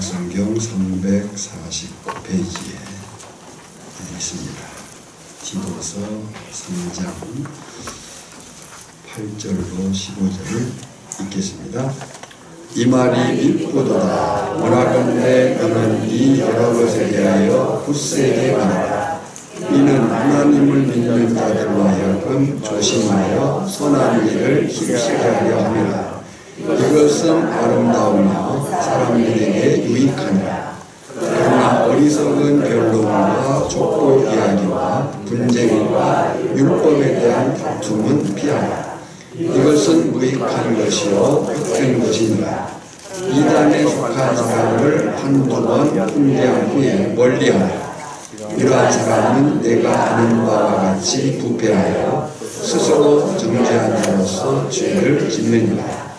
신약성경 349페이지에 있습니다. 디도서 3장 8절로 15절을 읽겠습니다. 이 말이 믿고도다. 원하건대 너는 이 여러 것에 대하여 굳세게 말하라. 이는 하나님을 믿는 자들로 하여금 조심하여 선한 일을 힘쓰게 하려 함이라. 이것은 아름다우며 사람들에게 유익하니라. 그러나 어리석은 변론과 족보 이야기와 분쟁과 율법에 대한 다툼은 피하라. 이것은 무익한 것이요 헛된 것이니라. 이단에 속한 사람을 한두 번 훈계한 후에 멀리하라. 이러한 사람은 내가 아는 바와 같이 부패하여 스스로 정죄한 자로서 죄를 짓느니라.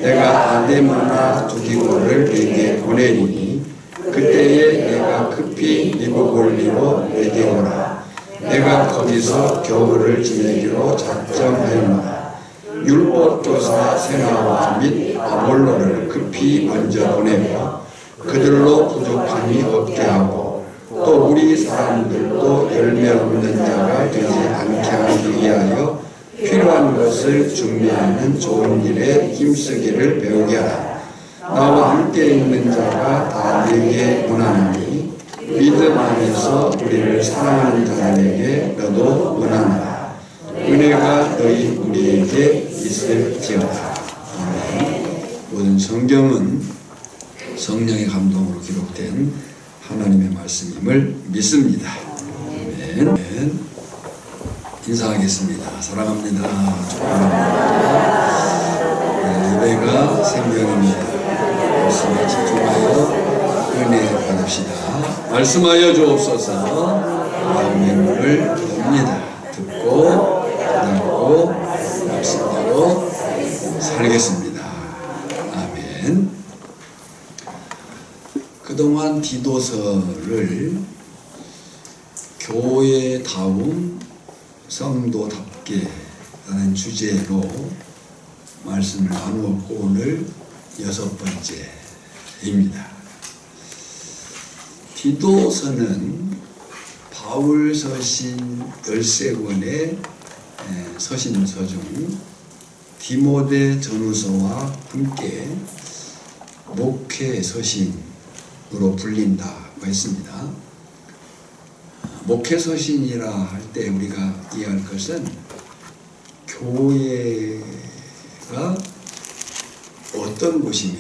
내가 아데마나 두기고를 내게 보내리니 그때에 내가 급히 니고골리로 내게 오라. 내가 거기서 겨울을 지내기로 작정하였노라. 율법교사 세나와 및 아볼로를 급히 먼저 보내며 그들로 부족함이 없게 하고 또 우리 사람들도 열매 없는 자가 되지 않게 하기 위하여 필요한 것을 준비하는 좋은 일에 힘쓰기를 배우게 하라. 나와 함께 있는 자가 다 내게 원하노니 믿음 안에서 우리를 사랑하는 자들에게 너도 원하노라. 은혜가 너희 우리에게 있을지어다. 아멘. 모든 성경은 성령의 감동으로 기록된 하나님의 말씀임을 믿습니다. 아멘. 인사하겠습니다. 사랑합니다. 축복합니다. 예배가 생명입니다. 말씀에 집중하여 은혜 받읍시다. 말씀하여 주옵소서. 마음의 문을 엽니다. 듣고 깨닫고 말씀대로 살겠습니다. 아멘. 그동안 디도서를 교회다움 성도답게 라는 주제로 말씀을 나누었고 오늘 6번째입니다. 디도서는 바울 서신 13권의 서신서 중 디모데 전후서와 함께 목회 서신으로 불린다고 했습니다. 목회 서신이라 할 때 우리가 이해할 것은 교회가 어떤 곳이며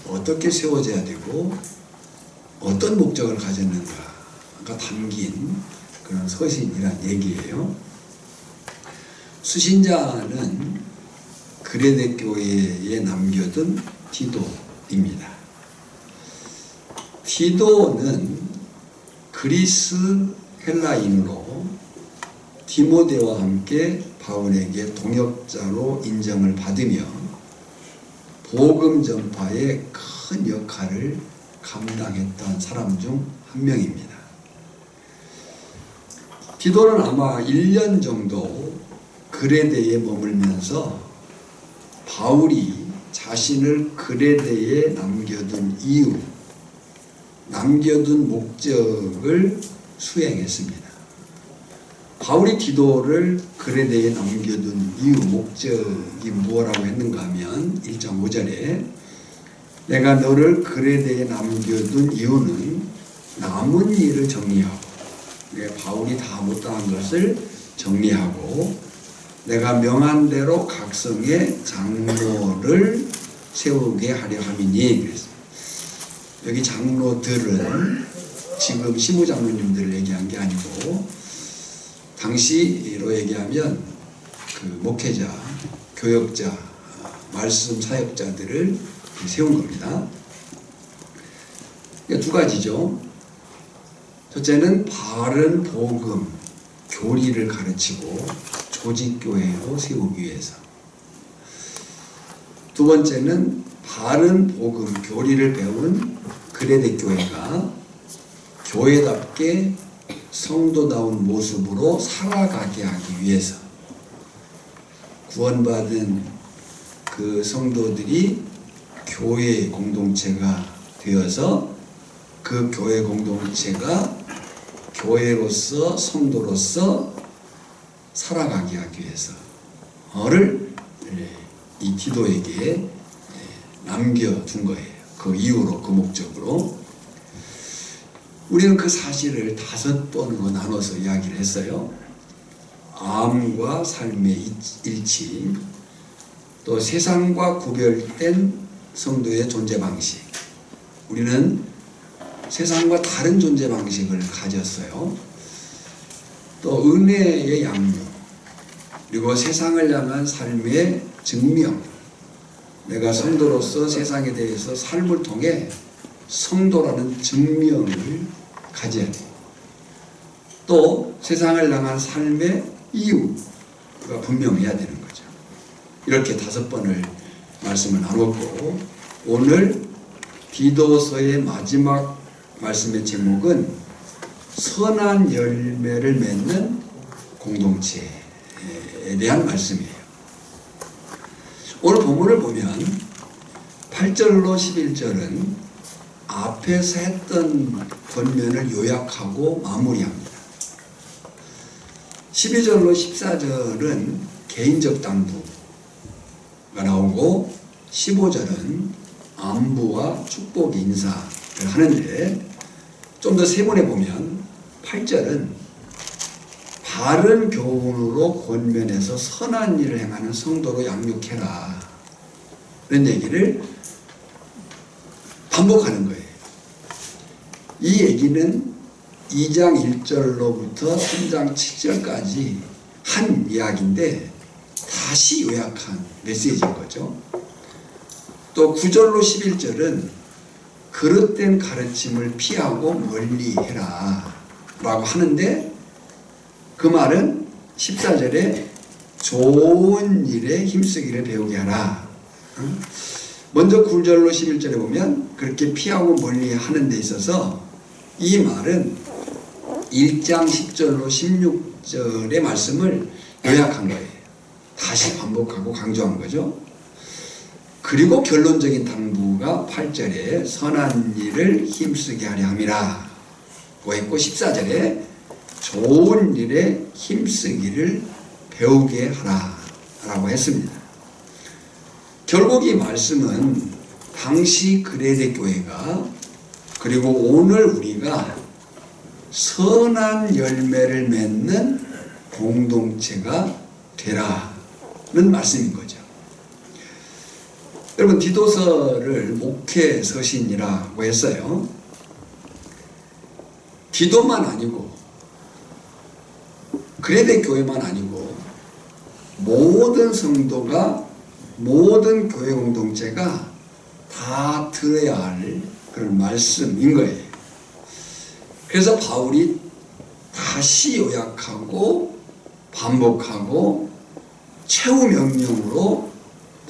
어떻게 세워져야 되고 어떤 목적을 가졌는가가 담긴 그런 서신이란 얘기예요. 수신자는 그레데 교회에 남겨둔 디도입니다. 디도는 그리스 헬라인으로 디모데와 함께 바울에게 동역자로 인정을 받으며 복음 전파에 큰 역할을 감당했던 사람 중 한 명입니다. 디도는 아마 1년 정도 그레데에 머물면서 바울이 자신을 그레데에 남겨둔 이유, 남겨둔 목적을 수행했습니다. 바울이 디도를 그레데에 남겨둔 이유, 목적이 무엇이라고 했는가 하면 1장 5절에 내가 너를 그레데에 남겨둔 이유는 남은 일을 정리하고 바울이 다 못당한 것을 정리하고 내가 명한 대로 각 성에 장로를 세우게 하려 함이니 그랬습니다. 여기 장로들은 지금 시무장로님들을 얘기한 게 아니고 당시로 얘기하면 그 목회자, 교역자, 말씀 사역자들을 세운 겁니다. 그러니까 두 가지죠. 첫째는 바른 복음, 교리를 가르치고 조직교회로 세우기 위해서. 두 번째는 바른 복음, 교리를 배운 그레데 교회가 교회답게 성도다운 모습으로 살아가게 하기 위해서 구원받은 그 성도들이 교회 공동체가 되어서 그 교회 공동체가 교회로서 성도로서 살아가게 하기 위해서를 이 디도에게 남겨둔 거예요. 그 이유로, 그 목적으로. 우리는 그 사실을 5번으로 나눠서 이야기를 했어요. 암과 삶의 일치, 또 세상과 구별된 성도의 존재 방식. 우리는 세상과 다른 존재 방식을 가졌어요. 또 은혜의 양육, 그리고 세상을 향한 삶의 증명. 내가 성도로서 세상에 대해서 삶을 통해 성도라는 증명을 가져야 돼요. 또 세상을 향한 삶의 이유가 분명해야 되는 거죠. 이렇게 5번을 말씀을 나눴고, 오늘 디도서의 마지막 말씀의 제목은 선한 열매를 맺는 공동체에 대한 말씀이에요. 오늘 본문을 보면 8절로 11절은 앞에서 했던 권면을 요약하고 마무리합니다. 12절로 14절은 개인적 당부가 나오고 15절은 안부와 축복 인사를 하는데, 좀 더 세분해 보면 8절은 바른 교훈으로 권면해서 선한 일을 행하는 성도로 양육해라, 이런 얘기를 반복하는 거예요. 이 얘기는 2장 1절로부터 3장 7절까지 한 이야기인데 다시 요약한 메시지인 거죠. 또 9절로 11절은 그릇된 가르침을 피하고 멀리 해라 라고 하는데, 그 말은 14절에 좋은 일에 힘쓰기를 배우게 하라. 먼저 9절로 11절에 보면 그렇게 피하고 멀리 하는 데 있어서 이 말은 1장 10절로 16절의 말씀을 요약한 거예요. 다시 반복하고 강조한 거죠. 그리고 결론적인 당부가 8절에 선한 일을 힘쓰게 하려 함이라 고 했고, 14절에 좋은 일에 힘쓰기를 배우게 하라 라고 했습니다. 결국 이 말씀은 당시 그레데 교회가, 그리고 오늘 우리가 선한 열매를 맺는 공동체가 되라는 말씀인 거죠. 여러분, 디도서를 목회 서신이라고 했어요. 디도만 아니고 그레데 교회만 아니고 모든 성도가, 모든 교회 공동체가 다 들어야 할 그런 말씀인 거예요. 그래서 바울이 다시 요약하고 반복하고 최후 명령으로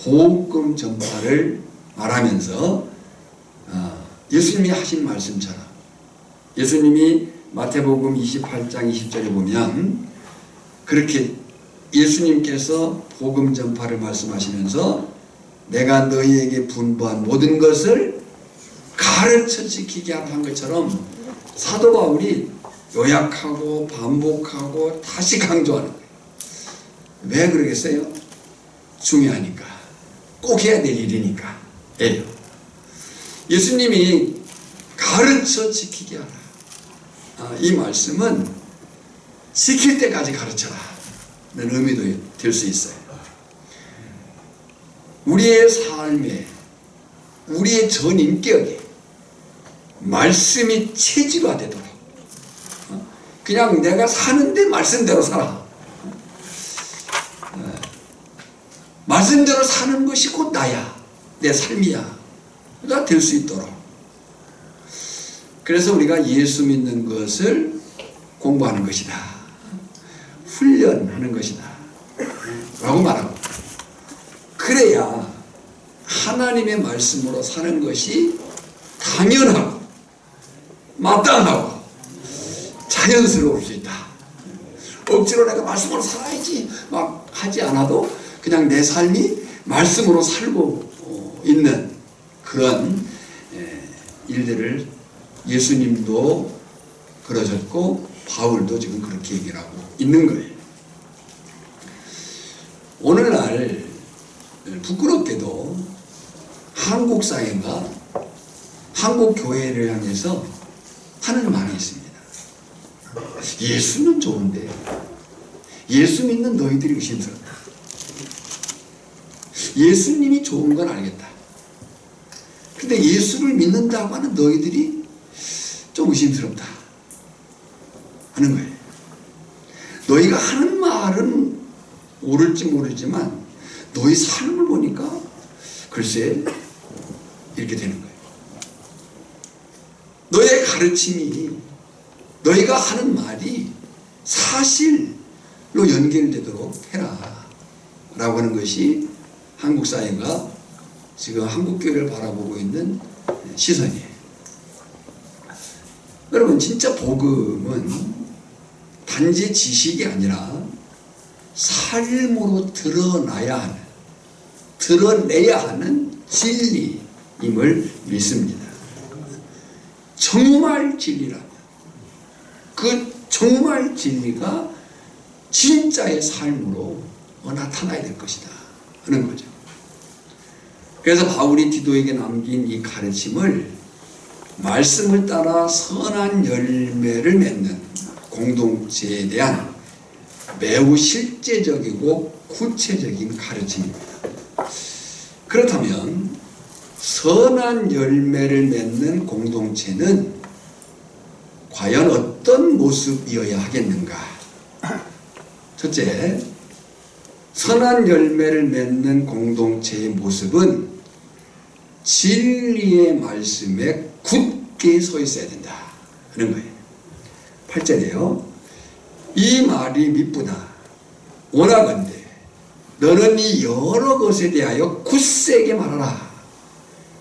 복음 전파를 말하면서 예수님이 하신 말씀처럼, 예수님이 마태복음 28장 20절에 보면 그렇게 예수님께서 복음 전파를 말씀하시면서 내가 너희에게 분부한 모든 것을 가르쳐 지키게 한 것처럼 사도 바울이 요약하고 반복하고 다시 강조하는 거예요. 왜 그러겠어요? 중요하니까. 꼭 해야 될 일이니까. 예수님이 가르쳐 지키게 하라. 이 말씀은 지킬 때까지 가르쳐라 라는 의미도 될 수 있어요. 우리의 삶에, 우리의 전 인격에 말씀이 체질화되도록, 그냥 내가 사는데 말씀대로 살아, 말씀대로 사는 것이 곧 나야, 내 삶이야 가 될 수 있도록. 그래서 우리가 예수 믿는 것을 공부하는 것이다, 훈련하는 것이다 라고 말하고, 그래야 하나님의 말씀으로 사는 것이 당연하고 마땅하고 자연스러울 수 있다. 억지로 내가 말씀으로 살아야지 막 하지 않아도 그냥 내 삶이 말씀으로 살고 있는 그런 일들을 예수님도 그러셨고 바울도 지금 그렇게 얘기를 하고 있는 거예요. 오늘날 부끄럽게도 한국 사회가 한국 교회를 향해서 하는 말이 있습니다. 예수는 좋은데 예수 믿는 너희들이 의심스럽다. 예수님이 좋은 건 알겠다. 근데 예수를 믿는다고 하는 너희들이 좀 의심스럽다 하는 거예요. 너희가 하는 말은 옳을지 모르지만 너희 삶을 보니까 글쎄 이렇게 되는 거예요. 너의 가르침이, 너희가 하는 말이 사실로 연결되도록 해라 라고 하는 것이 한국 사회가 지금 한국교회를 바라보고 있는 시선이에요. 여러분, 진짜 복음은 단지 지식이 아니라 삶으로 드러내야 하는 진리임을 믿습니다. 정말 진리라면 그 정말 진리가 진짜의 삶으로 나타나야 될 것이다 하는 거죠. 그래서 바울이 디도에게 남긴 이 가르침을 말씀을 따라 선한 열매를 맺는 공동체에 대한 매우 실제적이고 구체적인 가르침입니다. 그렇다면 선한 열매를 맺는 공동체는 과연 어떤 모습이어야 하겠는가? 첫째, 선한 열매를 맺는 공동체의 모습은 진리의 말씀에 굳게 서 있어야 된다 하는 거예요. 8절에요. 이 말이 미쁘다. 원하건대 너는 이 여러 것에 대하여 굳세게 말하라.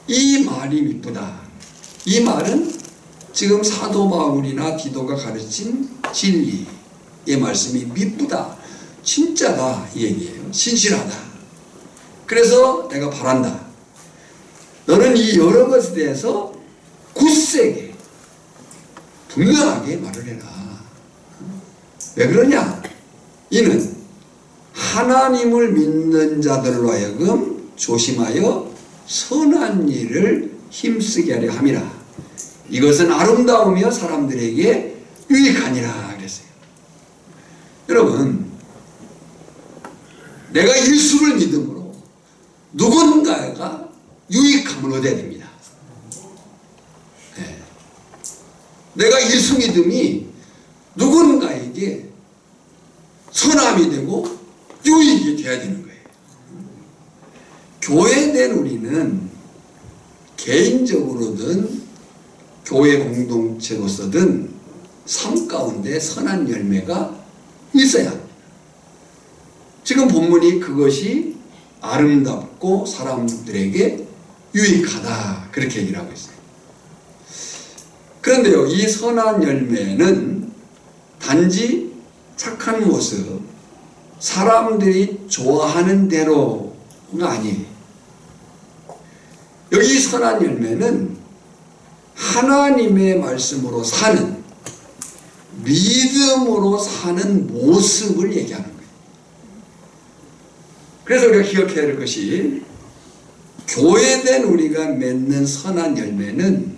이 말이 미쁘다. 이 말은 지금 사도 바울이나 디도가 가르친 진리의 말씀이 미쁘다, 진짜다 이 얘기예요. 신실하다. 그래서 내가 바란다. 너는 이 여러 것에 대해서 굳세게 분명하게 말을 해라. 왜 그러냐? 이는 하나님을 믿는 자들로 하여금 조심하여 선한 일을 힘쓰게 하려 함이라. 이것은 아름다우며 사람들에게 유익하니라 그랬어요. 여러분, 내가 예수를 믿음으로 누군가가 유익함을 얻어야 됩니다. 네. 내가 예수 믿음이 누군가에게 선함이 되고 유익이 되어야 되는 거예요. 교회된 우리는 개인적으로든 교회 공동체로서든 삶 가운데 선한 열매가 있어야 합니다. 지금 본문이 그것이 아름답고 사람들에게 유익하다 그렇게 얘기를 하고 있어요. 그런데요, 이 선한 열매는 단지 착한 모습, 사람들이 좋아하는 대로가 아니에요. 여기 선한 열매는 하나님의 말씀으로 사는, 믿음으로 사는 모습을 얘기하는 거예요. 그래서 우리가 기억해야 할 것이, 교회된 우리가 맺는 선한 열매는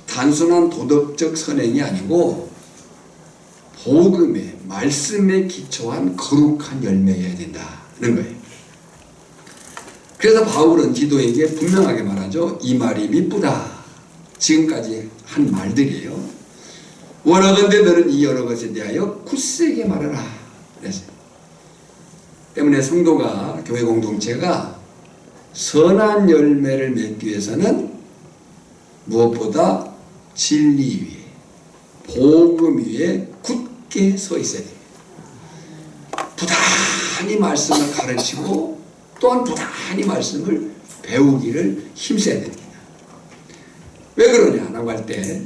단순한 도덕적 선행이 아니고 복음의 말씀에 기초한 거룩한 열매여야 된다는 거예요. 그래서 바울은 디도에게 분명하게 말하죠. 이 말이 미쁘다. 지금까지 한 말들이에요. 원하건대 너는 이 여러 것에 대하여 굳세게 말하라 그랬어요. 때문에 성도가, 교회 공동체가 선한 열매를 맺기 위해서는 무엇보다 진리 위에, 복음 위에 굳게 서 있어야 됩니다. 부단히 말씀을 가르치고 또한 부단히 말씀을 배우기를 힘써야 됩니다. 왜 그러냐라고 할 때,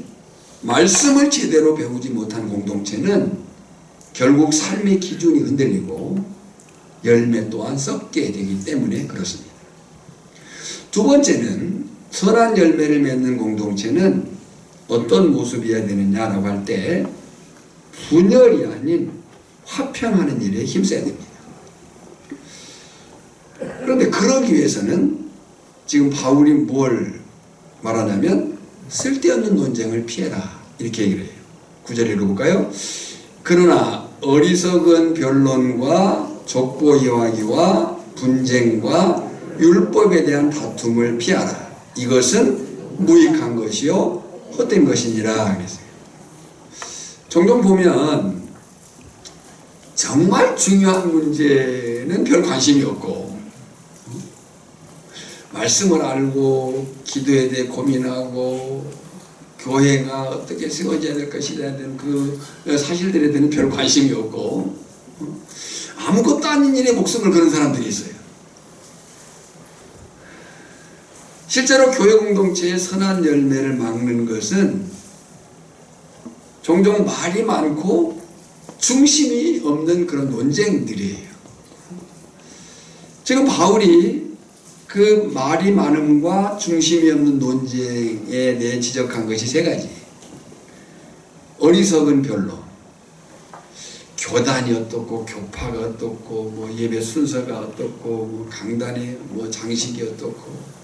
말씀을 제대로 배우지 못한 공동체는 결국 삶의 기준이 흔들리고 열매 또한 썩게 되기 때문에 그렇습니다. 두 번째는 선한 열매를 맺는 공동체는 어떤 모습이어야 되느냐라고 할 때 분열이 아닌 화평하는 일에 힘써야 됩니다. 그런데 그러기 위해서는 지금 바울이 뭘 말하냐면 쓸데없는 논쟁을 피해라 이렇게 얘기를 해요. 9절 읽어볼까요? 그러나 어리석은 변론과 족보 이야기와 분쟁과 율법에 대한 다툼을 피하라. 이것은 무익한 것이요 헛된 것이니라 그랬어요. 종종 보면 정말 중요한 문제는 별 관심이 없고 말씀을 알고 기도에 대해 고민하고 교회가 어떻게 세워져야 될 것이라는 그 사실들에 대해서는 별 관심이 없고 아무것도 아닌 일에 목숨을 거는 사람들이 있어요. 실제로 교회 공동체의 선한 열매를 막는 것은 종종 말이 많고 중심이 없는 그런 논쟁들이에요. 지금 바울이 그 말이 많음과 중심이 없는 논쟁에 대해 지적한 것이 세 가지. 어리석은 변론, 교단이 어떻고 교파가 어떻고 뭐 예배 순서가 어떻고 뭐 강단의 뭐 장식이 어떻고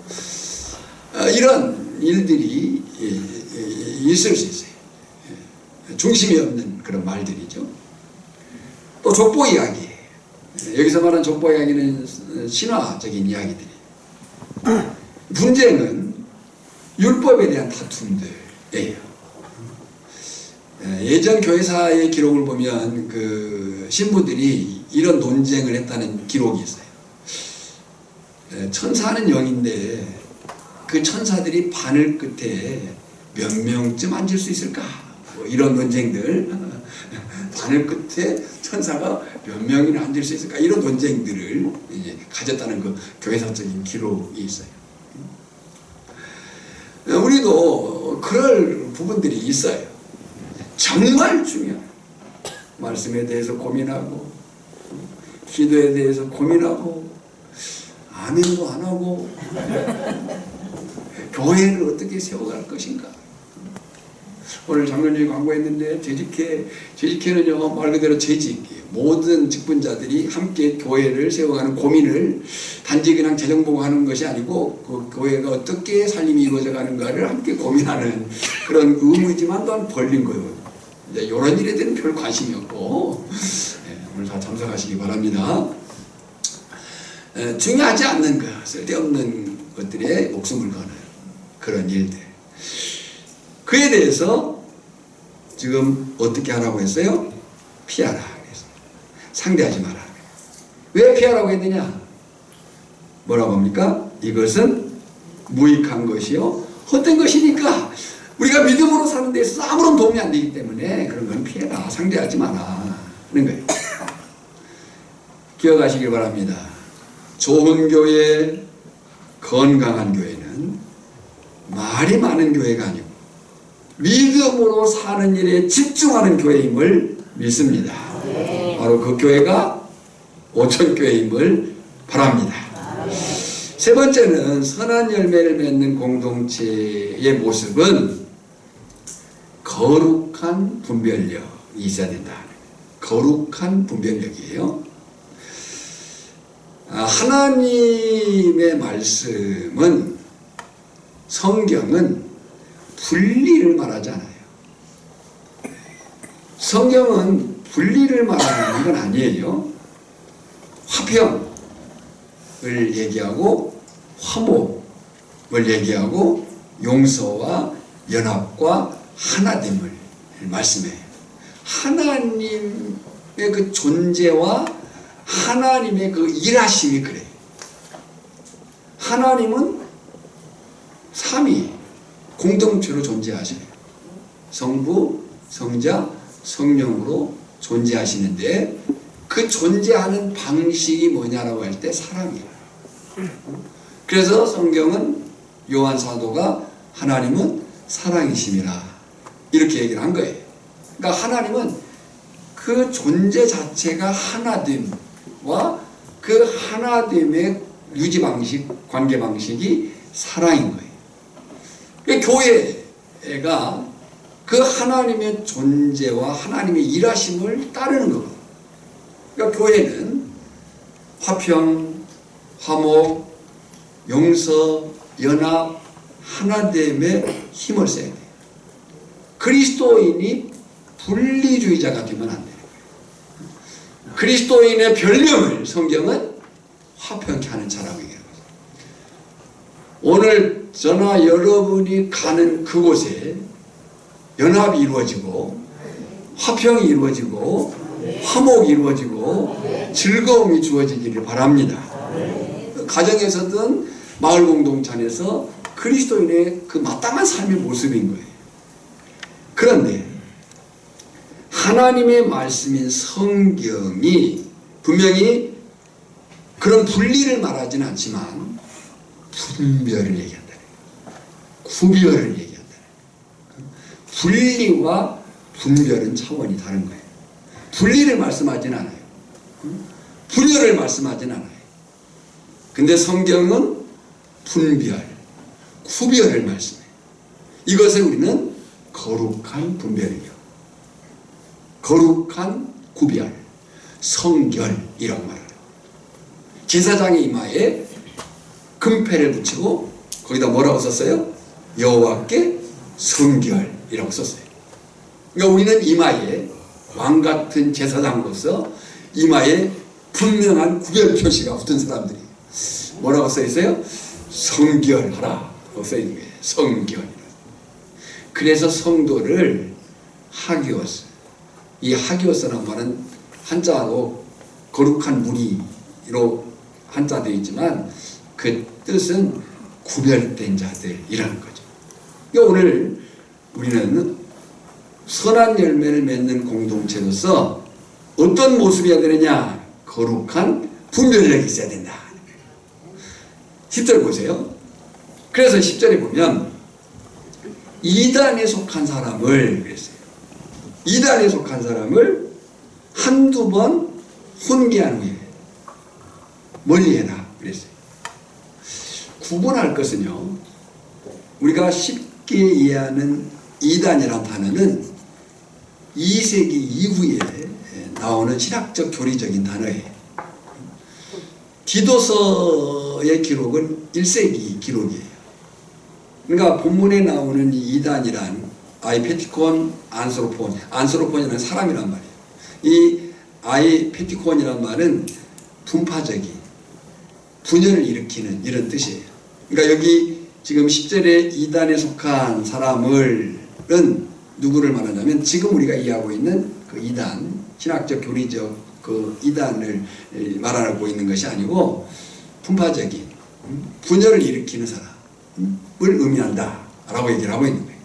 이런 일들이 있을 수 있어요. 중심이 없는 그런 말들이죠. 또 족보 이야기. 여기서 말하는 족보 이야기는 신화적인 이야기들이에요. 분쟁은 율법에 대한 다툼들이에요. 예전 교회사의 기록을 보면 그 신부들이 이런 논쟁을 했다는 기록이 있어요. 천사는 영인데 그 천사들이 바늘 끝에 몇 명쯤 앉을 수 있을까? 뭐 이런 논쟁들. 바늘 끝에 천사가 몇 명이나 앉을 수 있을까? 이런 논쟁들을 이제 가졌다는 그 교회사적인 기록이 있어요. 우리도 그럴 부분들이 있어요. 정말 중요해요. 말씀에 대해서 고민하고 기도에 대해서 고민하고 아멘도 안 하고 교회를 어떻게 세워갈 것인가. 오늘 장로님이 광고했는데 재직회는요 말 그대로 재직이에요. 모든 직분자들이 함께 교회를 세워가는 고민을 단지 그냥 재정 보고 하는 것이 아니고 그 교회가 어떻게 살림이 이루어져 가는가를 함께 고민하는 그런 의무이지만 또한 벌린 거예요. 이제 이런 일에 대해서는 별 관심이 없고 오늘 다 참석하시기 바랍니다. 중요하지 않는 것, 쓸데없는 것들에 목숨을 거는 그런 일들. 그에 대해서 지금 어떻게 하라고 했어요? 피하라. 상대하지 마라. 왜 피하라고 했느냐? 뭐라고 합니까? 이것은 무익한 것이요 헛된 것이니까 우리가 믿음으로 사는 데 있어서 아무런 도움이 안 되기 때문에 그런 건 피해라. 상대하지 마라 하는 거예요. 기억하시길 바랍니다. 좋은 교회, 건강한 교회는 말이 많은 교회가 아니고 믿음으로 사는 일에 집중하는 교회임을 믿습니다. 바로 그 교회가 오천교회임을 바랍니다. 세 번째는 선한 열매를 맺는 공동체의 모습은 거룩한 분별력이 있어야 된다. 거룩한 분별력이에요. 하나님의 말씀은 성경은 분리를 말하지 않아요. 성경은 분리를 말하는 건 아니에요. 화평을 얘기하고 화목을 얘기하고 용서와 연합과 하나됨을 말씀해요. 하나님의 그 존재와 하나님의 그 일하심이 그래요. 하나님은 삼위 공동체로 존재하셔요. 성부, 성자, 성령으로 존재하시는데 그 존재하는 방식이 뭐냐라고 할 때 사랑이에요. 그래서 성경은 요한 사도가 하나님은 사랑이심이라 이렇게 얘기를 한 거예요. 그러니까 하나님은 그 존재 자체가 하나됨과 그 하나됨의 유지 방식, 관계 방식이 사랑인 거예요. 교회가 그 하나님의 존재와 하나님의 일하심을 따르는 거거든요. 그러니까 교회는 화평, 화목, 용서, 연합, 하나됨에 힘을 써야 돼요. 그리스도인이 분리주의자가 되면 안 돼요. 그리스도인의 별명을 성경은 화평케 하는 자라고 얘기합니다. 오늘 저나 여러분이 가는 그곳에 연합이 이루어지고 화평이 이루어지고 화목이 이루어지고 즐거움이 주어지기를 바랍니다. 가정에서든 마을 공동체 안에서 그리스도인의 그 마땅한 삶의 모습인 거예요. 그런데 하나님의 말씀인 성경이 분명히 그런 분리를 말하지는 않지만 분별을 얘기한다. 구별을 얘기한다. 분리와 분별은 차원이 다른 거예요. 분리를 말씀하지는 않아요. 분열을 말씀하지는 않아요. 근데 성경은 분별, 구별을 말씀해요. 이것을 우리는 거룩한 분별이요, 거룩한 구별, 성결이라고 말해요. 제사장의 이마에 금패를 붙이고 거기다 뭐라고 썼어요? 여호와께 성결이라고 썼어요. 그러니까 우리는 이마에 왕같은 제사장으로서 이마에 분명한 구별 표시가 붙은 사람들이 뭐라고 써 있어요? 성결하라 라고 써 있는 거예요. 성결. 그래서 성도를 하기오스, 이 하기오스라는 말은 한자로 거룩한 무리로 한자되어 있지만 그 뜻은 구별된 자들이라는 거죠. 그러니까 오늘 우리는 선한 열매를 맺는 공동체로서 어떤 모습이어야 되느냐? 거룩한 분별력이 있어야 된다. 10절 보세요. 그래서 10절에 보면 이단에 속한 사람을 그랬어요. 이단에 속한 사람을 한두 번 훈계한 후에 멀리해라 그랬어요. 구분할 것은요, 우리가 쉽게 이해하는 이단이라는 단어는 2세기 이후에 나오는 신학적 교리적인 단어예요. 디도서의 기록은 1세기 기록이에요. 그러니까 본문에 나오는 이 이단이란 아이페티콘, 안스로폰이라는 사람이란 말이에요. 이 아이페티콘이란 말은 분파적인, 분열을 일으키는 이런 뜻이에요. 그러니까 여기 지금 10절에 이단에 속한 사람을은 누구를 말하냐면 지금 우리가 이해하고 있는 그 이단, 신학적 교리적 그 이단을 말하고 있는 것이 아니고 분파적인 분열을 일으키는 사람을 의미한다 라고 얘기를 하고 있는 거예요.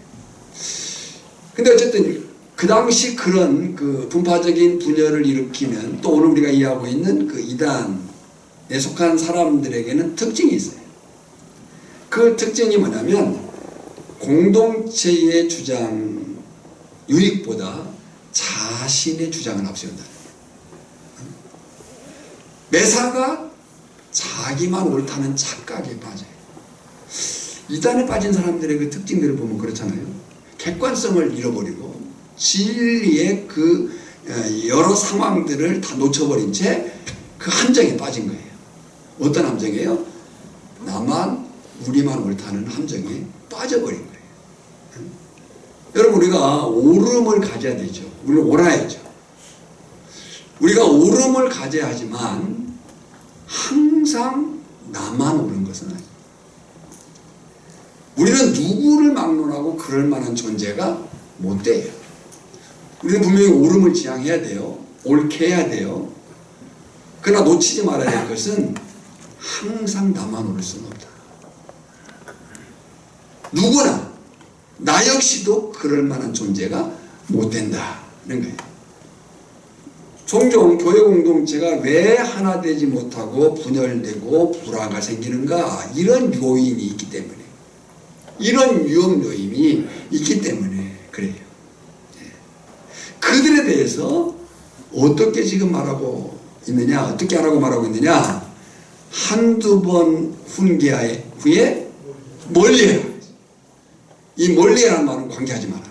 근데 어쨌든 그 당시 그런 그 분파적인 분열을 일으키는, 또 오늘 우리가 이해하고 있는 그 이단에 속한 사람들에게는 특징이 있어요. 그 특징이 뭐냐면 공동체의 주장 유익보다 자신의 주장을 앞세운다. 매사가 자기만 옳다는 착각에 빠져요. 이단에 빠진 사람들의 그 특징들을 보면 그렇잖아요. 객관성을 잃어버리고 진리의 그 여러 상황들을 다 놓쳐버린 채 그 함정에 빠진 거예요. 어떤 함정이에요? 우리만 옳다는 함정에 빠져버린 거예요. 여러분, 우리가 오름을 가져야 되죠. 우리는 옳아야죠. 우리가 오름을 가져야 하지만 항상 나만 옳은 것은 아니에요. 우리는 누구를 막론하고 그럴 만한 존재가 못 돼요. 우리는 분명히 오름을 지향해야 돼요. 옳게 해야 돼요. 그러나 놓치지 말아야 될 것은 항상 나만 옳을 수는 없다. 누구나 나 역시도 그럴 만한 존재가 못 된다는 거예요. 종종 교회 공동체가 왜 하나 되지 못하고 분열되고 불화가 생기는가? 이런 요인이 있기 때문에, 이런 유형 요인이 있기 때문에 그래요. 그들에 대해서 어떻게 지금 말하고 있느냐? 어떻게 하라고 말하고 있느냐? 한두 번 훈계 후에 멀리해라. 이 멀리라는 말은 관계하지 마라.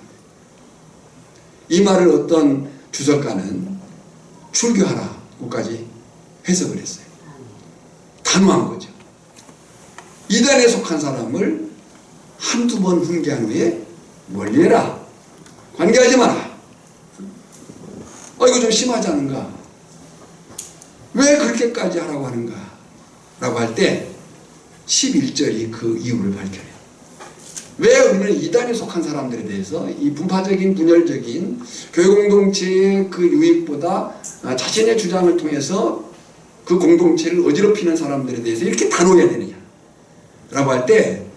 이 말을 어떤 주석가는 출교하라고까지 해석을 했어요. 단호한 거죠. 이단에 속한 사람을 한두 번 훈계한 후에 멀리해라. 관계하지 마라. 이거 좀 심하지 않은가? 왜 그렇게까지 하라고 하는가? 라고 할 때 11절이 그 이유를 밝혀요. 왜 우리는 이단에 속한 사람들에 대해서 이 분파적인 분열적인 교회 공동체의 그 유익보다 자신의 주장을 통해서 그 공동체를 어지럽히는 사람들에 대해서 이렇게 단호해야 되느냐 라고 할 때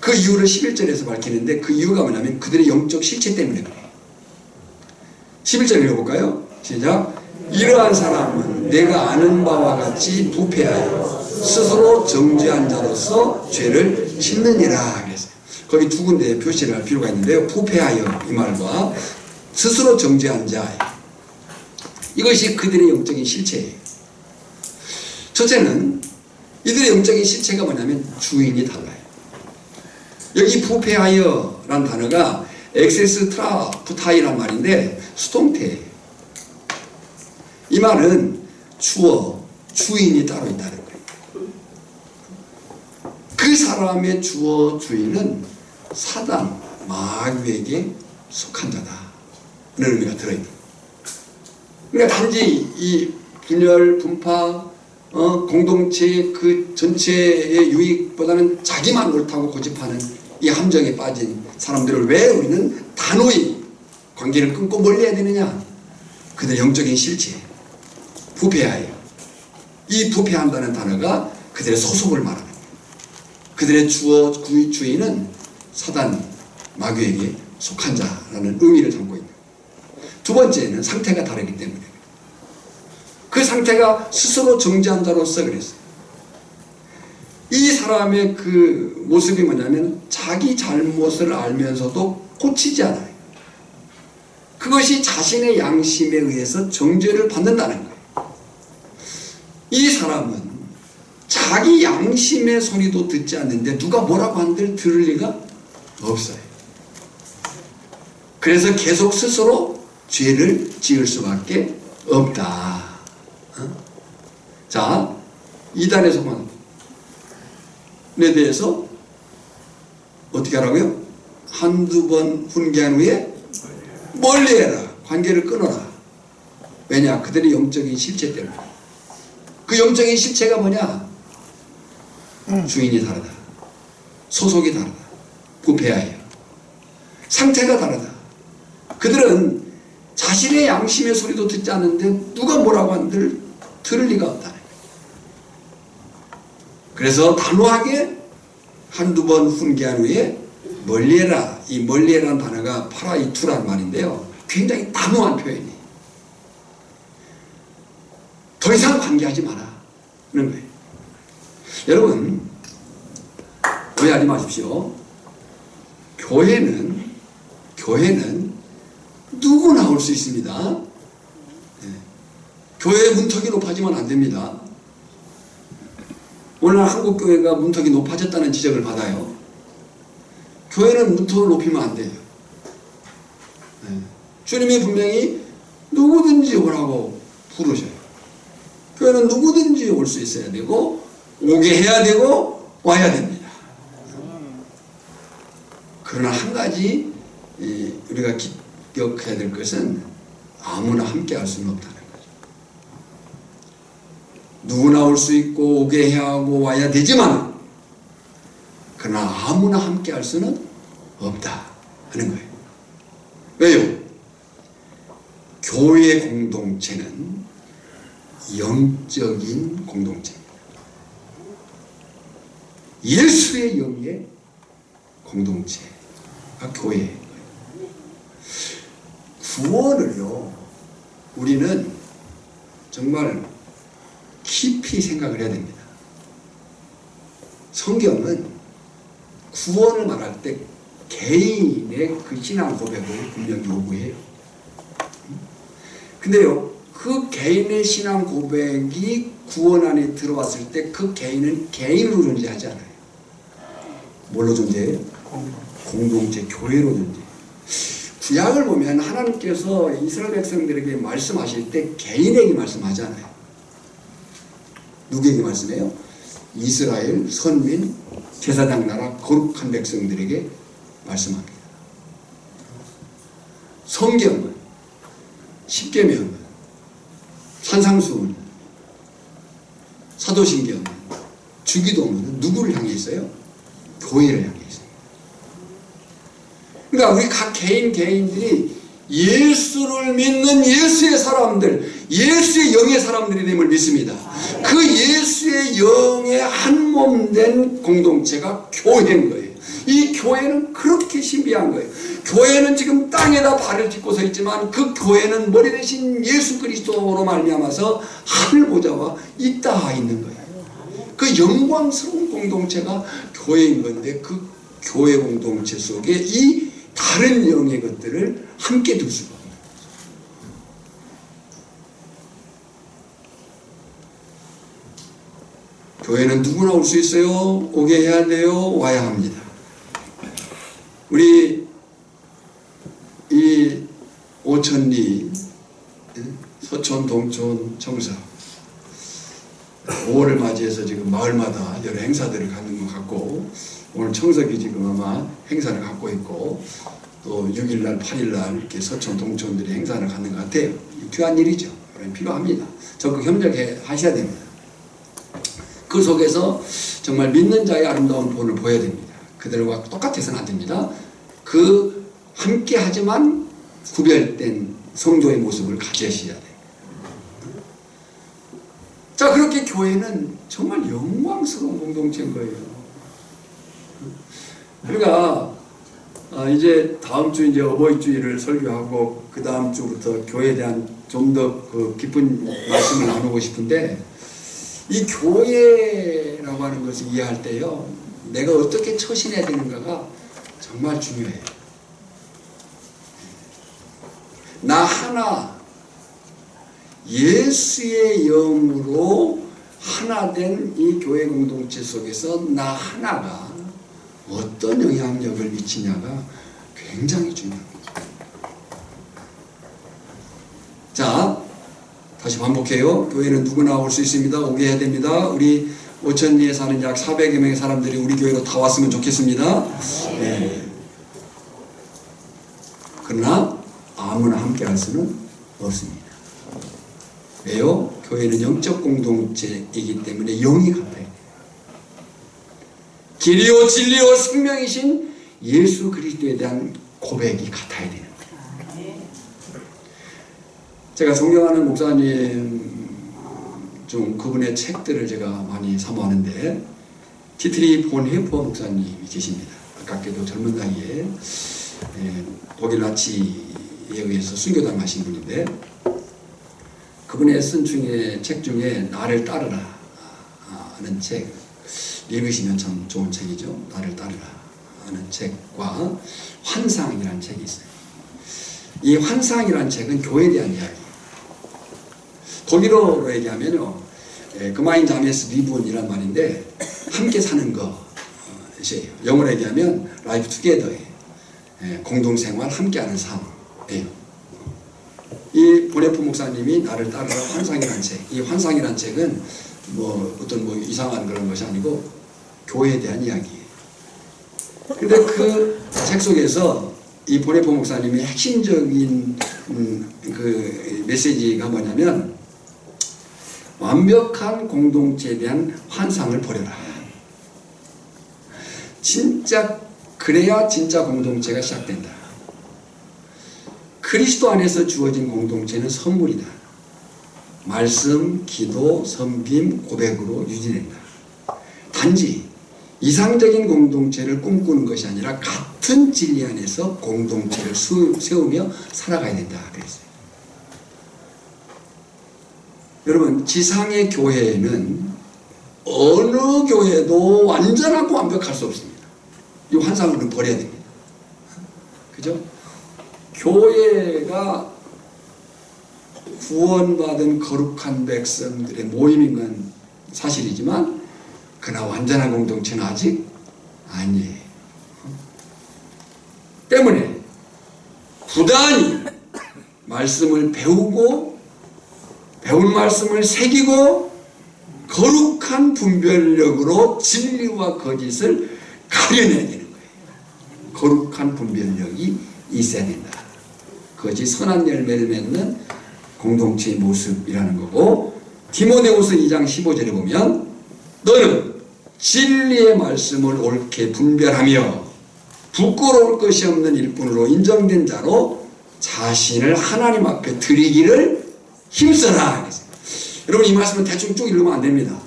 그 이유를 11절에서 밝히는데 그 이유가 뭐냐면 그들의 영적 실체 때문에 그래요. 11절 읽어볼까요? 시작. 이러한 사람은 내가 아는 바와 같이 부패하여 스스로 정죄한 자로서 죄를 짓느니라 그랬어요. 거기 두 군데 표시를 할 필요가 있는데요. 부패하여 이 말과 스스로 정죄한 자, 이것이 그들의 영적인 실체예요. 첫째는 이들의 영적인 실체가 뭐냐면 주인이 달라요. 여기 부패하여 라는 단어가 엑세스 트라프타이란 말인데 수동태예요. 이 말은 주인이 따로 있다는 거예요. 그 사람의 주어 주인은 사단, 마귀에게 속한 자다 라는 의미가 들어있는 거예요. 그러니까 단지 이 분열, 분파, 공동체의 그 전체의 유익보다는 자기만 옳다고 고집하는 이 함정에 빠진 사람들을 왜 우리는 단호히 관계를 끊고 멀리해야 되느냐? 그들의 영적인 실체, 부패하여. 이 부패한다는 단어가 그들의 소속을 말하는 거예요. 그들의 주인은 사단, 마귀에게 속한 자라는 의미를 담고 있는 거예요. 두 번째는 상태가 다르기 때문에 그 상태가 스스로 정죄한 자로서 그랬어요. 이 사람의 그 모습이 뭐냐면 자기 잘못을 알면서도 고치지 않아요. 그것이 자신의 양심에 의해서 정죄를 받는다는 거예요. 이 사람은 자기 양심의 소리도 듣지 않는데 누가 뭐라고 한들 들을 리가 없어요. 그래서 계속 스스로 죄를 지을 수밖에 없다. 자, 이단에 속한 에 대해서 어떻게 하라고요? 한두 번 훈계한 후에 멀리해라. 관계를 끊어라. 왜냐? 그들의 영적인 실체 때문에. 그 영적인 실체가 뭐냐? 주인이 다르다. 소속이 다르다. 부패하여. 상태가 다르다. 그들은 자신의 양심의 소리도 듣지 않는데 누가 뭐라고 한들 들을 리가 없다. 그래서 단호하게 한두 번 훈계한 후에 멀리해라. 이 멀리해라는 단어가 파라이투라는 말인데요. 굉장히 단호한 표현이에요. 더 이상 관계하지 마라는 거예요. 여러분, 오해하지 마십시오. 교회는 누구나 올 수 있습니다. 교회의 문턱이 높아지면 안 됩니다. 오늘 한국교회가 문턱이 높아졌다는 지적을 받아요. 교회는 문턱을 높이면 안 돼요. 주님이 분명히 누구든지 오라고 부르셔요. 교회는 누구든지 올 수 있어야 되고 오게 해야 되고 와야 됩니다. 그러나 한 가지 우리가 기억해야 될 것은 아무나 함께 할 수는 없다는 거죠. 누구나 올 수 있고 오게 해야 하고 와야 되지만 그러나 아무나 함께 할 수는 없다 하는 거예요. 왜요? 교회 공동체는 영적인 공동체입니다. 예수의 영의 공동체가 교회예요. 구원을요, 우리는 정말 깊이 생각을 해야 됩니다. 성경은 구원을 말할 때 개인의 그 신앙 고백을 분명히 요구해요. 근데요, 그 개인의 신앙 고백이 구원 안에 들어왔을 때 그 개인은 개인으로 존재하지 않아요. 뭘로 존재해요? 공동체, 교회로든지. 구약을 보면 하나님께서 이스라엘 백성들에게 말씀하실 때 개인에게 말씀하잖아요. 누구에게 말씀해요? 이스라엘 선민 제사장 나라 거룩한 백성들에게 말씀합니다. 성경은, 십계명은, 산상수훈, 사도신경, 주기도문은 누구를 향해 있어요? 교회를 향해 있어요. 그러니까 우리 각 개인들이 예수를 믿는 예수의 사람들, 예수의 영의 사람들이 됨을 믿습니다. 그 예수의 영의 한 몸 된 공동체가 교회인 거예요. 이 교회는 그렇게 신비한 거예요. 교회는 지금 땅에다 발을 딛고 서 있지만 그 교회는 머리 대신 예수 그리스도로 말미암아서 하늘 보좌와 이 땅에 있는 거예요. 그 영광스러운 공동체가 교회인 건데 그 교회 공동체 속에 이 다른 영의 것들을 함께 둘 수가 없는 거죠. 교회는 누구나 올 수 있어요. 오게 해야 돼요. 와야 합니다. 우리 이 오천리, 서촌, 동촌, 청사 5월을 맞이해서 지금 마을마다 여러 행사들을 갖는 것 같고, 오늘 청석이 지금 아마 행사를 갖고 있고, 또 6일날, 8일날 이렇게 서촌, 동촌들이 행사를 갖는 것 같아요. 귀한 일이죠. 필요합니다. 적극 협력해 하셔야 됩니다. 그 속에서 정말 믿는 자의 아름다운 본을 보여야 됩니다. 그들과 똑같아서는 안 됩니다. 그 함께 하지만 구별된 성도의 모습을 가지셔야 돼요. 자, 그렇게 교회는 정말 영광스러운 공동체인 거예요. 그러니까 이제 다음 주 이제 어버이주일을 설교하고 그 다음 주부터 교회에 대한 좀 더 그 깊은 말씀을 나누고 싶은데, 이 교회라고 하는 것을 이해할 때요, 내가 어떻게 처신해야 되는가가 정말 중요해요. 나 하나 예수의 영으로 하나 된 이 교회 공동체 속에서 나 하나가 어떤 영향력을 미치냐가 굉장히 중요합니다. 자, 다시 반복해요. 교회는 누구나 올 수 있습니다. 오게 해야 됩니다. 우리 오천리에 사는 약 400여 명의 사람들이 우리 교회로 다 왔으면 좋겠습니다. 네. 그러나 아무나 함께 할 수는 없습니다. 왜요? 교회는 영적 공동체이기 때문에 영이 같아요. 길이요 진리요 생명이신 예수 그리스도에 대한 고백이 같아야 되는 거예요. 제가 존경하는 목사님 중 그분의 책들을 제가 많이 사모하는데, 디트리 본 헤퍼 목사님이 계십니다. 아깝게도 젊은 나이에 독일 나치에 의해서 순교당 하신 분인데, 그분의 쓴 책 중에 나를 따르라 하는 책 읽으시면 참 좋은 책이죠. 나를 따르라 하는 책과 환상이라는 책이 있어요. 이 환상이라는 책은 교회에 대한 이야기예요. 독일어로 얘기하면요, 그마인 자메스 리본이란 말인데 함께 사는 것이에요. 영어로 얘기하면 라이프 투게더예요. 공동생활 함께하는 삶이에요. 이 보네프 목사님이 나를 따르라 환상이라는 책, 이 환상이라는 책은 어떤 이상한 그런 것이 아니고 교회에 대한 이야기예요. 근데 그 책 속에서 이 보네프 목사님의 핵심적인 그 메시지가 뭐냐면, 완벽한 공동체에 대한 환상을 버려라. 그래야 진짜 공동체가 시작된다. 그리스도 안에서 주어진 공동체는 선물이다. 말씀, 기도, 섬김, 고백으로 유지된다. 단지 이상적인 공동체를 꿈꾸는 것이 아니라 같은 진리 안에서 공동체를 세우며 살아가야 된다 그랬어요. 여러분, 지상의 교회는 어느 교회도 완전하고 완벽할 수 없습니다. 이 환상은 버려야 됩니다. 그죠? 교회가 구원받은 거룩한 백성들의 모임인 건 사실이지만, 그러나 완전한 공동체는 아직 아니에요. 부단히 말씀을 배우고 배운 말씀을 새기고 거룩한 분별력으로 진리와 거짓을 가려내야 되는 거예요. 거룩한 분별력이 있어야 된다. 그것이 선한 열매를 맺는 공동체의 모습이라는 거고, 디모데후서 2장 15절에 보면 너는 진리의 말씀을 옳게 분별하며 부끄러울 것이 없는 일꾼으로 인정된 자로 자신을 하나님 앞에 드리기를 힘써라. 여러분, 이 말씀은 대충 쭉 읽으면 안 됩니다.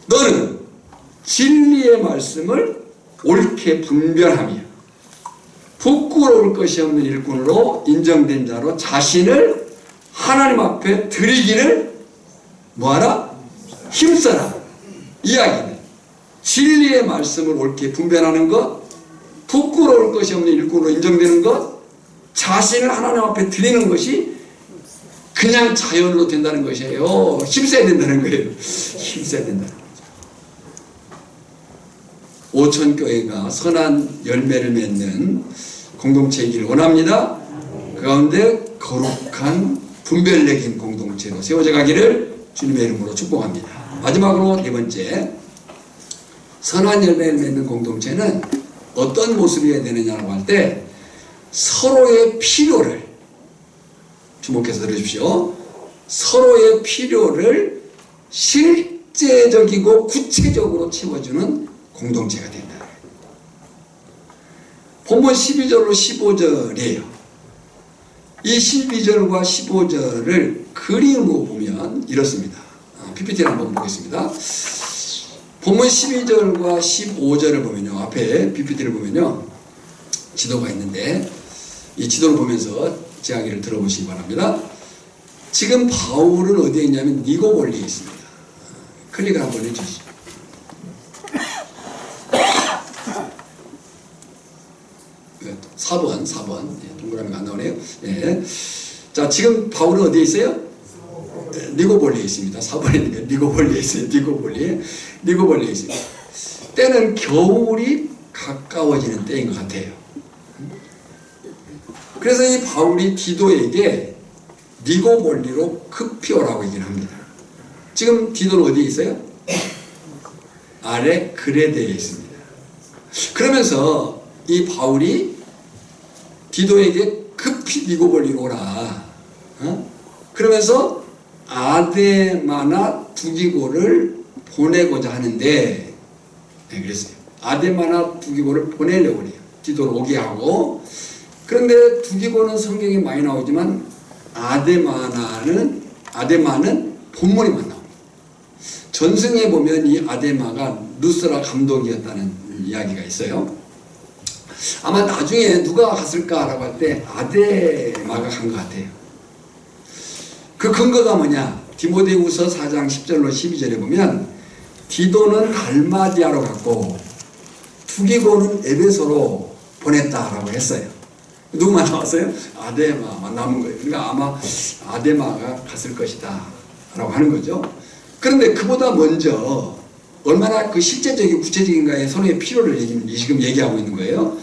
너는 진리의 말씀을 옳게 분별하며 부끄러울 것이 없는 일꾼으로 인정된 자로 자신을 하나님 앞에 드리기를 뭐하라? 힘써라. 이야기는 진리의 말씀을 옳게 분별하는 것, 부끄러울 것이 없는 일꾼으로 인정되는 것, 자신을 하나님 앞에 드리는 것이 그냥 자연으로 된다는 것이에요. 힘써야 된다는 거예요. 힘써야 된다는 거죠. 오천교회가 선한 열매를 맺는 공동체이기를 원합니다. 그 가운데 거룩한 분별력인 공동체로 세워져 가기를 주님의 이름으로 축복합니다. 마지막으로 네 번째, 선한 열매를 맺는 공동체는 어떤 모습이어야 되느냐고 할 때 서로의 필요를, 주목해서 들으십시오. 서로의 필요를 실제적이고 구체적으로 채워주는 공동체가 된다. 본문 12절로 15절이에요. 이 12절과 15절을 그림으로 보면 이렇습니다. PPT를 한번 보겠습니다. 본문 12절과 15절을 보면요, 앞에 PPT를 보면요, 지도가 있는데 이 지도를 보면서 제 이야기를 들어보시기 바랍니다. 지금 바울은 어디에 있냐면 니고볼리에 있습니다. 클릭을 한번 해주시죠. 네, 4번. 네, 동그라미가 안 나오네요. 네. 자, 지금 바울은 어디에 있어요? 니고볼리에 있습니다. 4번이니까 니고볼리에 있어요. 니고볼리에 있습니다. 때는 겨울이 가까워지는 때인 것 같아요. 그래서 이 바울이 디도에게 니고볼리로 급히 오라고 얘기를 합니다. 지금 디도는 어디에 있어요? 아래 그레데에 있습니다. 그러면서 이 바울이 디도에게 급히 니고볼리로 오라. 그러면서 아데마나 두기고를 보내고자 하는데, 네, 그랬어요. 아데마나 두기고를 보내려고 해요. 디도를 오게 하고. 그런데 두기고는 성경에 많이 나오지만 아데마는 본문에만 나옵니다. 전승에 보면 이 아데마가 루스라 감독이었다는 이야기가 있어요. 아마 나중에 누가 갔을까라고 할 때 아데마가 간 것 같아요. 그 근거가 뭐냐? 디모데후서 4장 10절로 12절에 보면 디도는 달마디아로 갔고 두기고는 에베소로 보냈다라고 했어요. 누구만 나왔어요? 아데마만 남은 거예요. 그러니까 아마 아데마가 갔을 것이다 라고 하는 거죠. 그런데 그보다 먼저 얼마나 그 실제적인 구체적인가의 서로의 필요를 지금 얘기하고 있는 거예요.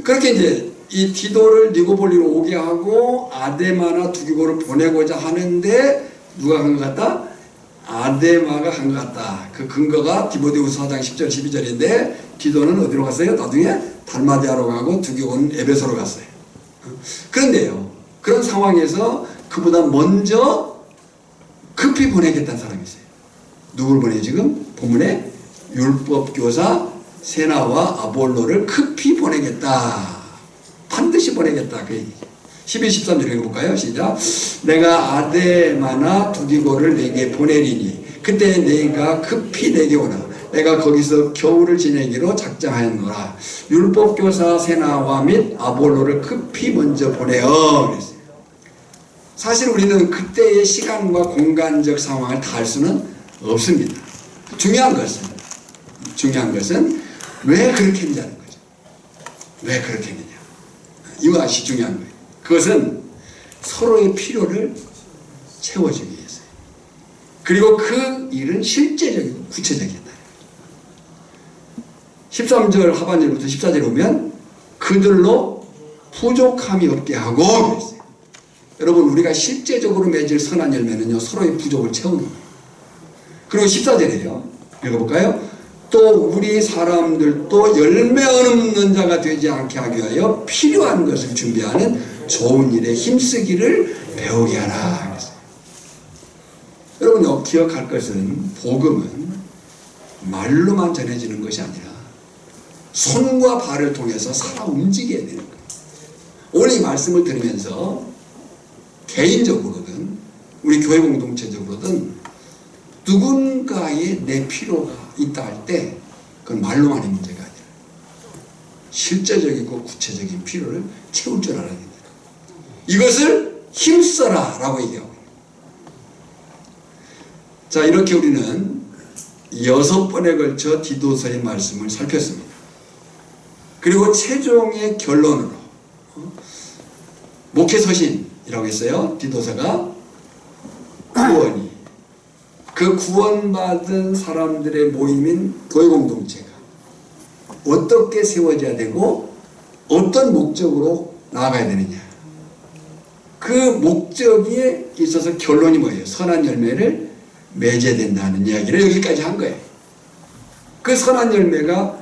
그렇게 이제 이 디도를 니고볼리로 오게 하고 아데마나 두기고를 보내고자 하는데 누가 간 것 같다? 아데마가 간 것 같다. 그 근거가 디모데후서 4장 10절 12절인데 디도는 어디로 갔어요? 나중에 달마디아로 가고 두기고는 에베소로 갔어요. 그런데요, 그런 상황에서 그보다 먼저 급히 보내겠다는 사람이 있어요. 누구를 보내요? 지금 본문에 율법교사 세나와 아볼로를 급히 보내겠다. 반드시 보내겠다. 그 얘기죠. 12, 13절 읽어볼까요? 시작. 내가 아데마나 두기고를 내게 보내리니 그때 내가 급히 내게 오라. 내가 거기서 겨울을 지내기로 작정하였노라. 율법교사 세나와 및 아볼로를 급히 먼저 보내어. 그랬어요. 사실 우리는 그때의 시간과 공간적 상황을 다 알 수는 없습니다. 중요한 것은 왜 그렇게 했냐는 거죠. 왜 그렇게 했느냐. 이것이 중요한 거예요. 그것은 서로의 필요를 채워주기 위해서요. 그리고 그 일은 실제적이고 구체적이다. 13절 하반절부터 14절 보면 그들로 부족함이 없게 하고 그랬어요. 여러분, 우리가 실제적으로 맺을 선한 열매는요, 서로의 부족을 채우는 거예요. 그리고 14절에요. 읽어볼까요? 또 우리 사람들도 열매 없는 자가 되지 않게 하기 위하여 필요한 것을 준비하는 좋은 일에 힘쓰기를 배우게 하라 그랬어요. 여러분, 기억할 것은 복음은 말로만 전해지는 것이 아니라 손과 발을 통해서 살아 움직여야 되는 거예요. 오늘 이 말씀을 들으면서 개인적으로든 우리 교회 공동체적으로든 누군가의 내 필요가 있다 할 때 그건 말로만의 문제가 아니라 실제적이고 구체적인 필요를 채울 줄 알아야 됩니다. 이것을 힘써라 라고 얘기하고 있습니다. 자, 이렇게 우리는 6번에 걸쳐 디도서의 말씀을 살폈습니다. 그리고 최종의 결론으로 목회서신이라고 했어요. 디도서가 구원이, 그 구원받은 사람들의 모임인 교회 공동체가 어떻게 세워져야 되고 어떤 목적으로 나아가야 되느냐, 그 목적에 있어서 결론이 뭐예요? 선한 열매를 맺어야 된다는 이야기를 여기까지 한 거예요. 그 선한 열매가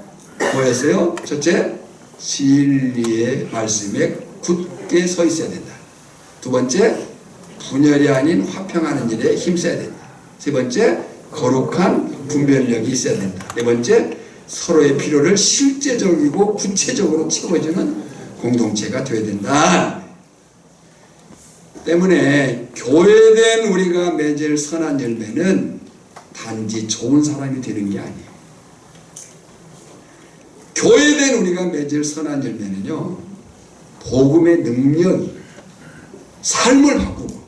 뭐였어요? 첫째, 진리의 말씀에 굳게 서 있어야 된다. 두 번째, 분열이 아닌 화평하는 일에 힘써야 된다. 세 번째, 거룩한 분별력이 있어야 된다. 네 번째, 서로의 필요를 실제적이고 구체적으로 채워주는 공동체가 되어야 된다. 때문에 교회된 우리가 맺을 선한 열매는 단지 좋은 사람이 되는 게 아니에요. 교회된 우리가 맺을 선한 열매는요, 복음의 능력이 삶을 바꾸고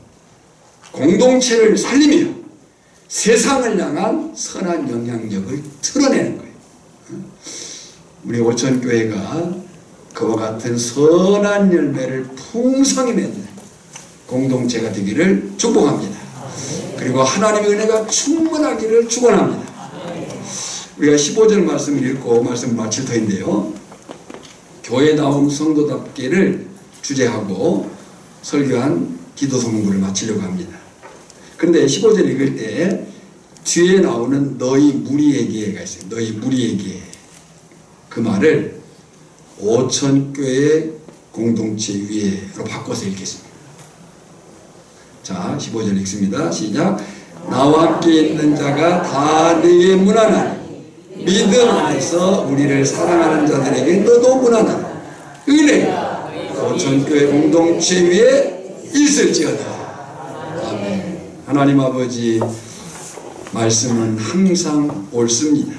공동체를 살리며 세상을 향한 선한 영향력을 드러내는 거예요. 우리 오천교회가 그와 같은 선한 열매를 풍성히 맺는 공동체가 되기를 축복합니다. 그리고 하나님의 은혜가 충만하기를 축원합니다. 우리가 15절 말씀을 읽고 말씀을 마칠 터인데요, 교회다운 성도답기를 주제하고 설교한 기도서 문구를 마치려고 합니다. 그런데 15절 읽을 때 뒤에 나오는 너희 무리에게가 있어요. 너희 무리에게. 그 말을 오천교회 공동체 위에로 바꿔서 읽겠습니다. 자, 15절 읽습니다. 시작. 나와 함께 있는 자가 다 네게 문안하니 믿음 안에서 우리를 사랑하는 자들에게 너도 문안하라. 은혜가 오천교회 공동체 위에 있을지어다. 아멘. 하나님 아버지, 말씀은 항상 옳습니다.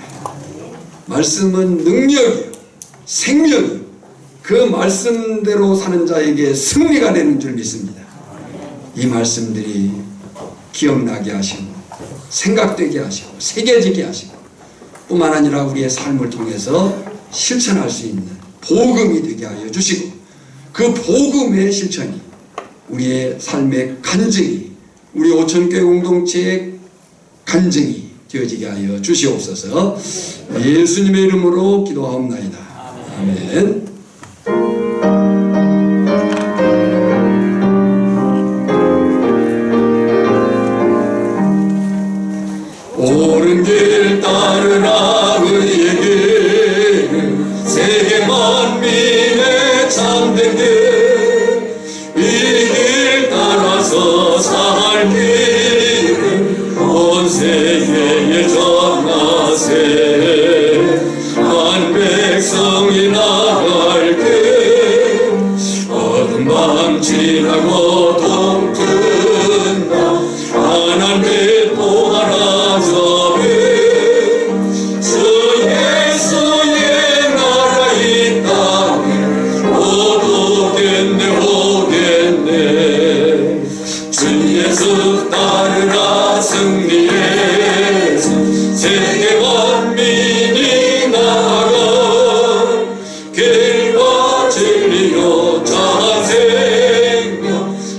말씀은 능력이요, 생명이요, 그 말씀대로 사는 자에게 승리가 되는 줄 믿습니다. 이 말씀들이 기억나게 하시고 생각되게 하시고 새겨지게 하시고 뿐만 아니라 우리의 삶을 통해서 실천할 수 있는 복음이 되게 하여 주시고 그 복음의 실천이 우리의 삶의 간증이, 우리 오천교회 공동체의 간증이 되어지게 하여 주시옵소서. 예수님의 이름으로 기도하옵나이다. 아멘. 옳은 길 따르라. 그에게 세계 만민의 참된 길, 이 길 따라서 살 길은 온 세계에 전하세. 한 백성이 나갈 길, 어두운 밤 지나고 동튼 나 환한 빛 보아라 저기. 주 예수의 나라 이 땅에 모두 오겠네. 주 예수 따르라. 승리의 세계 만민이 나아가 길과 진리로 자생며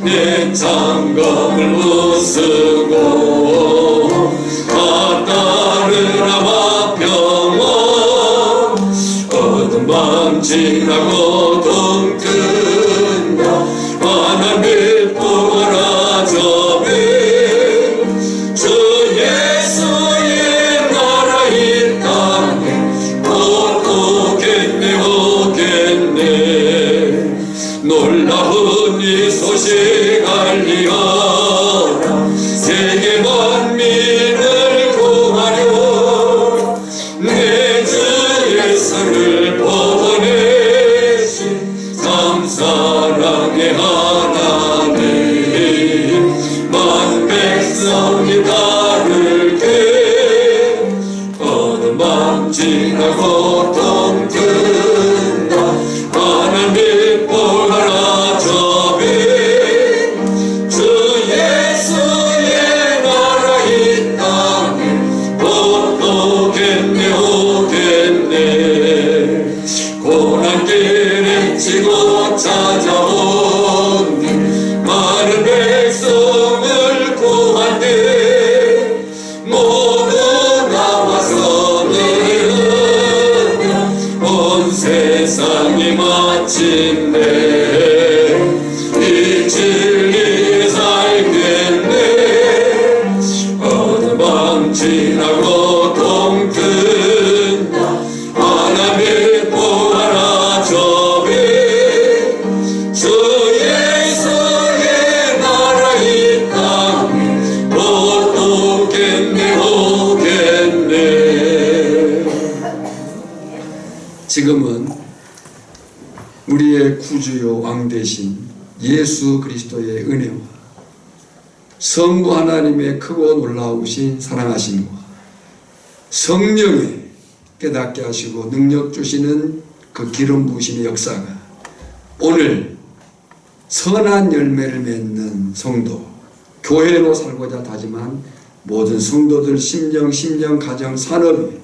내 장검을 웃으고 다 따르라 화평원. 어두운 밤 지나고 동트 흔히 소식 알리어라. 세계 만민을 구하려 내 주 예수를 보내신 참 사랑의 하나님, 만 백성이 따를 때 어느 밤 지나고 고통 든다. 하나님 보라 저비 주 예수의 나라 이 땅에 곧 오겠네 오겠네. 고난길에 치고 찾아온 많은 백성을 구한대. 모두 나와서 누르며 온 세상이 마침내 이 진리 살겠네. 어느 밤 지나고 동 든다. 하나님 보아라 저비 주 예수의 나라 이 땅에 곧 오겠네 오겠네. 지금은 우리의 구주요 왕 되신 예수 그리스도의 은혜와 성부 하나님의 크고 놀라우신 사랑하심과 성령의 깨닫게 하시고 능력 주시는 그 기름 부으심의 역사가 오늘 선한 열매를 맺는 성도, 교회로 살고자 다짐한 모든 성도들 심령, 가정, 산업이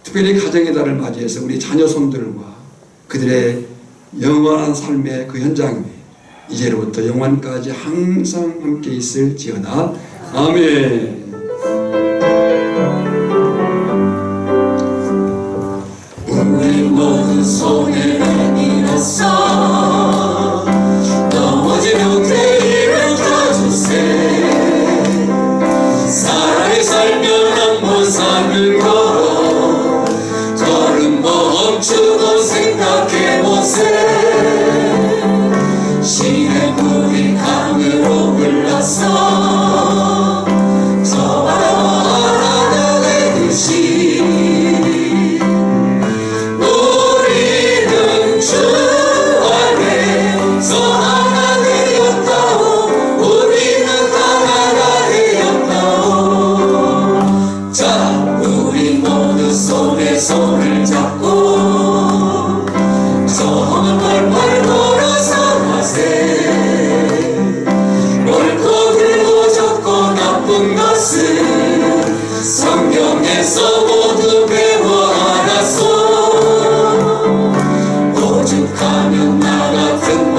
특별히 가정의 달을 맞이해서 우리 자녀 손들과 그들의 영원한 삶의 그 현장에 이제로부터 영원까지 항상 함께 있을지어다. 아멘. 우리 모두 손을 내밀었어 넘어지는 데를 펴주세. 사람이 살면 한번 사는 거 걸음 멈추고 생각해보세. 신의 물이 강으로 흘렀어 저바다 하나 되듯이 우리는 주 안에서 하나 되었다오. 우리는 하나가 되었다오. 자 우리 모두 손에 손을 잡고 성을 벌벌 걸어서 가세. 옳고 그르고 좋고 나쁜 것을 성경에서 모두 배워 알았소. 오죽하면 나 같은